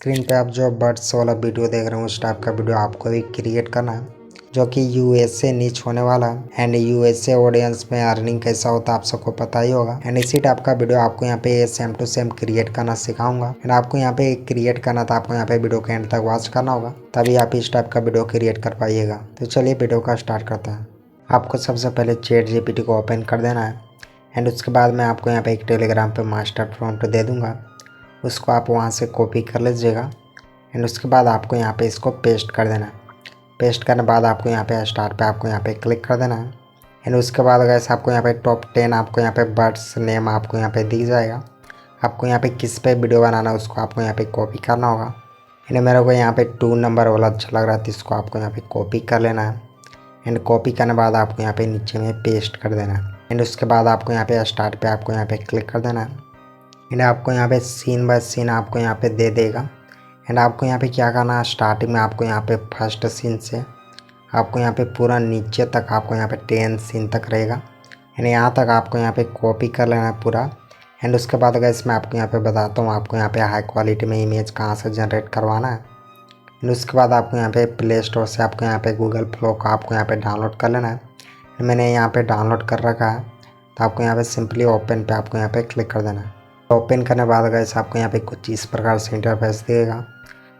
Screen पे आप जो बर्ड्स वाला वीडियो देख रहे हो उस टाइप का वीडियो आपको भी क्रिएट करना है जो कि यूएसए नीच होने वाला है। एंड यूएसए ऑडियंस में अर्निंग कैसा होता है आप सबको पता ही होगा। एंड इसी टाइप का वीडियो आपको यहाँ पे सेम टू सेम क्रिएट करना सिखाऊंगा। एंड आपको यहाँ पे क्रिएट करना था, आपको यहाँ पे वीडियो के एंड तक वॉच करना होगा, तभी आप इस टाइप का वीडियो क्रिएट कर पाइएगा। तो चलिए वीडियो का स्टार्ट करते हैं। आपको सबसे पहले चैट जीपीटी को ओपन कर देना है। एंड उसके बाद मैं आपको यहाँ पे एक टेलीग्राम पे मास्टर प्रॉम्प्ट दे दूँगा, उसको आप वहाँ से कॉपी कर लीजिएगा। एंड उसके बाद आपको यहाँ पे इसको पेस्ट कर देना है। पेस्ट करने के बाद आपको यहाँ पे स्टार्ट पे आपको यहाँ पे क्लिक कर देना है। एंड उसके बाद गैस आपको यहाँ पे टॉप 10 आपको यहाँ पे बर्ड्स नेम आपको यहाँ पे दिख जाएगा। आपको यहाँ पे किस पे वीडियो बनाना है उसको आपको यहाँ पे कॉपी करना होगा। एंड मेरे को यहाँ पे 2 नंबर वाला अच्छा लग रहा था, इसको आपको यहाँ पे कॉपी कर लेना है। एंड कॉपी करने के बाद आपको यहाँ पे नीचे में पेस्ट कर देना है। एंड उसके बाद आपको यहाँ पे स्टार्ट पे आपको यहाँ पे क्लिक कर देना है। एंड आपको यहाँ पे सीन बाय सीन आपको यहाँ पे दे देगा। एंड आपको यहाँ पे क्या करना है, स्टार्टिंग में आपको यहाँ पे फर्स्ट सीन से आपको यहाँ पे पूरा नीचे तक आपको यहाँ पे 10 सीन तक रहेगा। एंड यहाँ तक आपको यहाँ पे कॉपी कर लेना है पूरा। एंड उसके बाद अगर इसमें आपको यहाँ पे बताता हूँ आपको यहाँ पे हाई क्वालिटी में इमेज कहाँ से जनरेट करवाना है। एंड उसके बाद आपको यहाँ पे प्ले स्टोर से आपको यहाँ पे गूगल फ्लो का आपको यहाँ पे डाउनलोड कर लेना है। मैंने यहाँ पे डाउनलोड कर रखा है, तो आपको यहाँ पे सिंपली ओपन पे आपको यहाँ पे क्लिक कर देना है। ओपन करने के बाद गैस आपको यहाँ पे कुछ इस प्रकार से इंटरफेस देगा।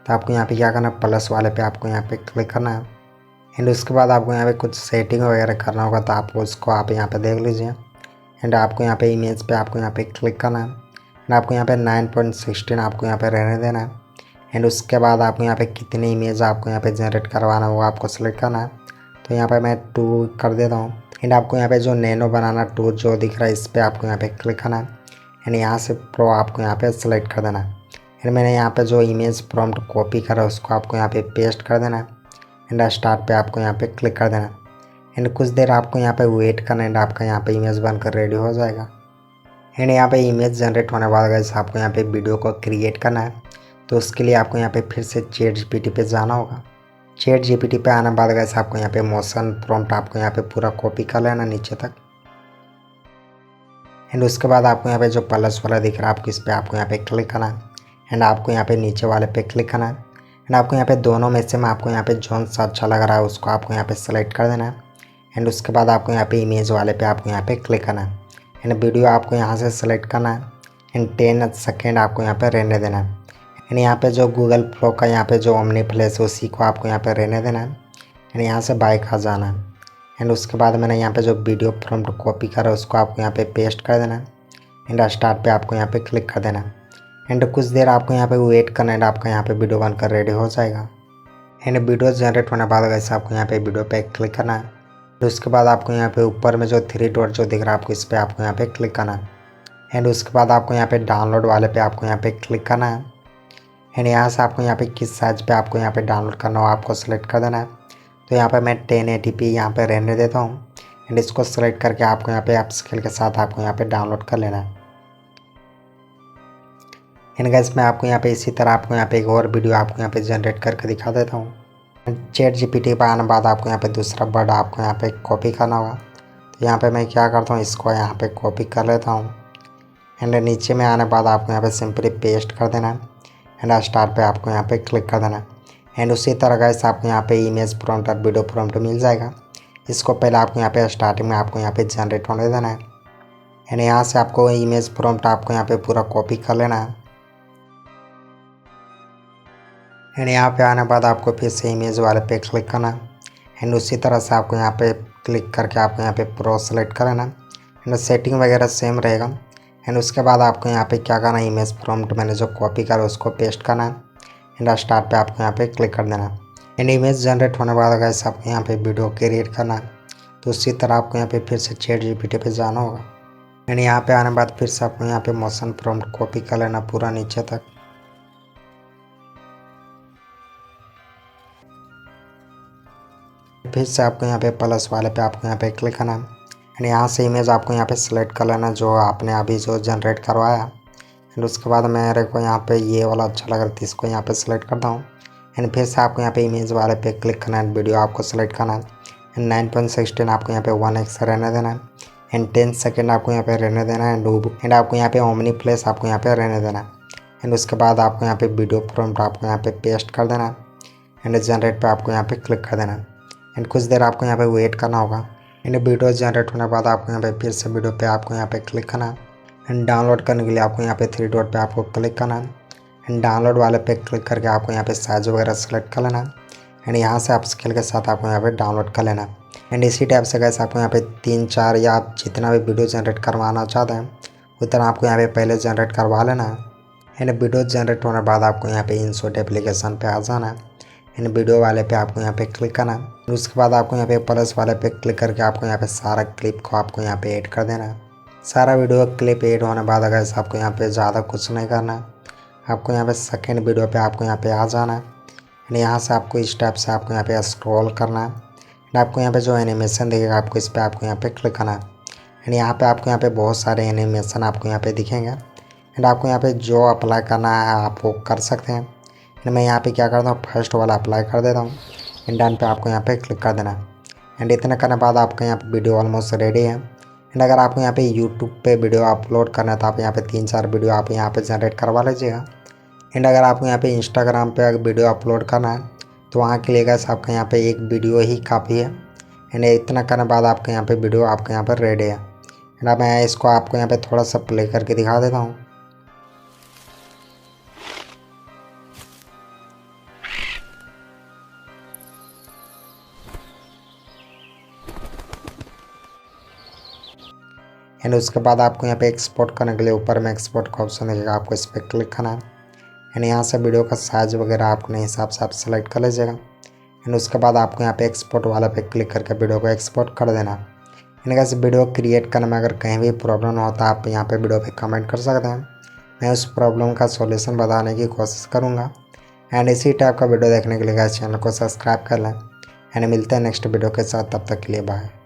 तो आपको यहाँ पे क्या करना है, प्लस वाले पे आपको यहाँ पे क्लिक करना है। एंड उसके बाद आपको यहाँ पे कुछ सेटिंग वगैरह करना होगा, तो आप उसको आप यहाँ पे देख लीजिए। एंड आपको यहाँ पे इमेज पे आपको यहाँ पे क्लिक करना है। एंड आपको यहाँ पे 9.16 आपको यहाँ पे रहने देना है। एंड उसके बाद आपको यहाँ पे कितनी इमेज आपको यहाँ पे जनरेट करवाना है वो आपको सेलेक्ट करना है। तो यहाँ पे मैं 2 कर देता हूँ। एंड आपको यहाँ पे जो नैनो बनाना 2 जो दिख रहा है इस पर आपको यहाँ पे क्लिक करना है। एंड यहाँ से प्रो आपको यहाँ पे सेलेक्ट कर देना है। एंड मैंने यहाँ पे जो इमेज प्रॉम्प्ट कॉपी करा उसको आपको यहाँ पे पेस्ट कर देना है। एंड स्टार्ट पे आपको यहाँ पे क्लिक कर देना है। एंड कुछ देर आपको यहाँ पे वेट करना है। एंड आपका यहाँ पे इमेज बनकर रेडी हो जाएगा। एंड यहाँ पे इमेज जनरेट होने बाद गाइस आपको यहाँ पे वीडियो को क्रिएट करना है। तो उसके लिए आपको यहाँ पे फिर से चैट जीपीटी पे जाना होगा। चैट जीपीटी पे आने बाद गाइस आपको यहाँ पे मोशन प्रॉम्प्ट आपको यहाँ पे पूरा कॉपी कर लेना नीचे तक। एंड उसके बाद आपको यहाँ पे जो प्लस वाला दिख रहा है आपको इस पर आपको यहाँ पे क्लिक करना है। एंड आपको यहाँ पे नीचे वाले पे क्लिक करना है। एंड आपको यहाँ पे दोनों में से आपको यहाँ पे जोन सा अच्छा लग रहा है उसको आपको यहाँ पे सेलेक्ट कर देना है। एंड उसके बाद आपको यहाँ पे इमेज वाले पे आपको यहाँ पे क्लिक करना है। एंड वीडियो आपको यहाँ से सेलेक्ट करना है। एंड 10 सेकेंड आपको यहाँ पे रहने देना है। एंड यहाँ पे जो गूगल फ्लो का यहाँ पे जो ओमनी प्लेस है उसी को आपको यहाँ पे रहने देना है। एंड यहाँ से बाइक आ जाना है। एंड उसके बाद मैंने यहाँ पे जो वीडियो प्रॉम्प्ट कॉपी करा उसको आपको यहाँ पे पेस्ट कर देना है। एंड स्टार्ट पे आपको यहाँ पे क्लिक कर देना है। एंड कुछ देर आपको यहाँ पे वेट करना है। आपका यहाँ पे वीडियो बनकर रेडी हो जाएगा। एंड वीडियो जनरेट होने बाद वैसे आपको यहाँ पे वीडियो पे क्लिक करना है। तो उसके बाद आपको यहाँ पे ऊपर में जो 3 डॉट जो दिख रहा है आपको इस पर आपको यहाँ पे क्लिक करना है। एंड उसके बाद आपको यहाँ पे डाउनलोड वाले पे आपको यहाँ पे क्लिक करना है। एंड यहाँ से आपको यहाँ पे किस साइज पे आपको यहाँ पे डाउनलोड करना हो आपको सेलेक्ट कर देना है। तो यहाँ पे मैं 1080p यहाँ पे रहने देता हूँ। एंड इसको सेलेक्ट करके आपको यहाँ पे अपस्केल के साथ आपको यहाँ पे डाउनलोड कर लेना है। एंड गाइस मैं आपको यहाँ पे इसी तरह आपको यहाँ पे एक और वीडियो आपको यहाँ पे जनरेट करके दिखा देता हूँ। चैट जीपीटी पे आने बाद आपको यहाँ पे दूसरा वर्ड आपको यहाँ पे कॉपी करना होगा। तो यहाँ पे मैं क्या करता हूँ, इसको यहाँ पे कॉपी कर लेता हूँ। एंड नीचे में आने बाद आपको यहाँ पे सिंपली पेस्ट कर देना है। एंड स्टार्ट पे आपको यहाँ पे क्लिक कर देना है। एंड उसी तरह गाइस आपको यहाँ पे इमेज प्रॉम्प्ट और वीडियो प्रॉम्प्ट मिल जाएगा। इसको पहले आपको यहाँ पे स्टार्टिंग में आपको यहाँ पे जनरेट होने देना है। एंड यहाँ से आपको इमेज प्रॉम्प्ट आपको यहाँ पे पूरा कॉपी कर लेना है। एंड यहाँ पे आने बाद आपको फिर से इमेज वाले पे क्लिक करना है। एंड उसी तरह से आपको यहाँ पे क्लिक करके आपको यहाँ पे प्रो सेलेक्ट कर लेना। एंड सेटिंग वगैरह सेम रहेगा। एंड उसके बाद आपको यहाँ पे क्या करना है, इमेज प्रॉम्प्ट मैंने जो कॉपी करा उसको पेस्ट करना है। एंड स्टार्ट पे आपको यहाँ पे क्लिक कर देना। एंड इमेज जनरेट होने बाद गाइस आपको यहाँ पे वीडियो क्रिएट करना है। तो उसी तरह आपको यहाँ पे फिर से चैट जीपीटी पे जाना होगा। एंड यहाँ पे आने बाद फिर से आपको यहाँ पे मोशन प्रॉम्प्ट कॉपी कर लेना पूरा नीचे तक। फिर से आपको यहाँ पे प्लस वाले पे आपको यहाँ पे क्लिक करना है। एंड यहाँ से इमेज आपको यहाँ पे सेलेक्ट कर लेना जो आपने अभी जो जनरेट करवाया। एंड उसके बाद मेरे को यहाँ पे ये वाला अच्छा लग रहा था, इसको यहाँ पे सेलेक्ट करता हूँ। एंड फिर से आपको यहाँ पे इमेज वाले पे क्लिक करना है, वीडियो आपको सेलेक्ट करना है। एंड 9.16 आपको यहाँ पे 1x रहने देना है। एंड 10 सेकेंड आपको यहाँ पे रहने देना है। एंड आपको यहाँ पे ओमनी प्लेस आपको यहाँ पे रहने देना है। एंड उसके बाद आपको यहाँ पे वीडियो प्रॉम्प्ट आपको यहाँ पे पेस्ट कर देना एंड जनरेट पे आपको यहाँ पे क्लिक कर देना एंड कुछ देर आपको यहाँ पे वेट करना होगा। एंड वीडियो जनरेट होने के बाद आपको यहाँ पे फिर से वीडियो पे आपको यहाँ पे क्लिक करना एंड डाउनलोड करने के लिए आपको यहाँ पे 3 डॉट पे आपको क्लिक करना एंड डाउनलोड वाले पे क्लिक करके आपको यहाँ पे साइज वगैरह सेलेक्ट कर लेना एंड यहाँ से आप स्केल के साथ आपको यहाँ पे डाउनलोड कर लेना। एंड इसी टाइप से गैस आपको यहाँ पे 3-4 या आप जितना भी वीडियो जनरेट करवाना चाहते हैं उतना आपको यहाँ पे पहले जनरेट करवा लेना है। एंड वीडियो जनरेट होने के बाद आपको यहाँ पे इंसर्ट एप्लीकेशन पे आ जाना है एंड वीडियो वाले पे आपको यहाँ पे क्लिक करना है। उसके बाद आपको यहाँ पे प्लस वाले पे क्लिक करके आपको यहाँ पे सारा क्लिप को आपको यहाँ पे ऐड कर देना है। सारा वीडियो क्लिप ऐड होने के बाद अगर आपको यहाँ पे ज़्यादा कुछ नहीं करना है, आपको यहाँ पे सेकेंड वीडियो पे आपको यहाँ पे आ जाना है एंड यहाँ से आपको इस टाइप से आपको यहाँ पे स्क्रॉल करना है एंड आपको यहाँ पे जो एनिमेशन दिखेगा आपको इस पर आपको यहाँ पे क्लिक करना है एंड यहाँ पे आपको यहाँ पे बहुत सारे एनिमेशन आपको यहाँ पे दिखेंगे एंड आपको यहाँ पे जो अप्लाई करना है आप वो कर सकते हैं। एंड मैं यहाँ पे क्या करता हूँ, फर्स्ट वाला अप्लाई कर देता हूँ एंड डन पे आपको यहाँ पे क्लिक कर देना एंड इतना करने के बाद आपका यहाँ पे वीडियो ऑलमोस्ट रेडी है। एंड अगर आपको यहाँ पे यूट्यूब पे वीडियो अपलोड करना है तो आप यहाँ पे 3-4 वीडियो आप यहाँ पे जनरेट करवा लीजिएगा। एंड अगर आपको यहाँ पे इंस्टाग्राम पे अगर वीडियो अपलोड करना है तो वहाँ के लिए गैस आपका यहाँ पे एक वीडियो ही काफ़ी है। एंड इतना करने के बाद आपका यहाँ पे वीडियो आपका यहाँ पर रेडी है। एंड अब मैं इसको आपको यहाँ पे थोड़ा सा प्ले करके दिखा देता हूँ। एंड उसके बाद आपको यहाँ पे एक्सपोर्ट करने के लिए ऊपर में एक्सपोर्ट का ऑप्शन दिखेगा, आपको इस पर क्लिक करना है एंड यहाँ से वीडियो का साइज वगैरह अपने हिसाब से आप सेलेक्ट कर लीजिएगा। एंड उसके बाद आपको यहाँ पे एक्सपोर्ट वाला पे क्लिक करके वीडियो को एक्सपोर्ट कर देना। एंड कैसे वीडियो क्रिएट करने में अगर कहीं भी प्रॉब्लम होता है आप यहाँ पे वीडियो पे कमेंट कर सकते हैं, मैं उस प्रॉब्लम का सॉल्यूशन बताने की कोशिश करूँगा। एंड इसी टाइप का वीडियो देखने के लिए चैनल को सब्सक्राइब कर लें एंड मिलते हैं नेक्स्ट वीडियो के साथ, तब तक के लिए बाय।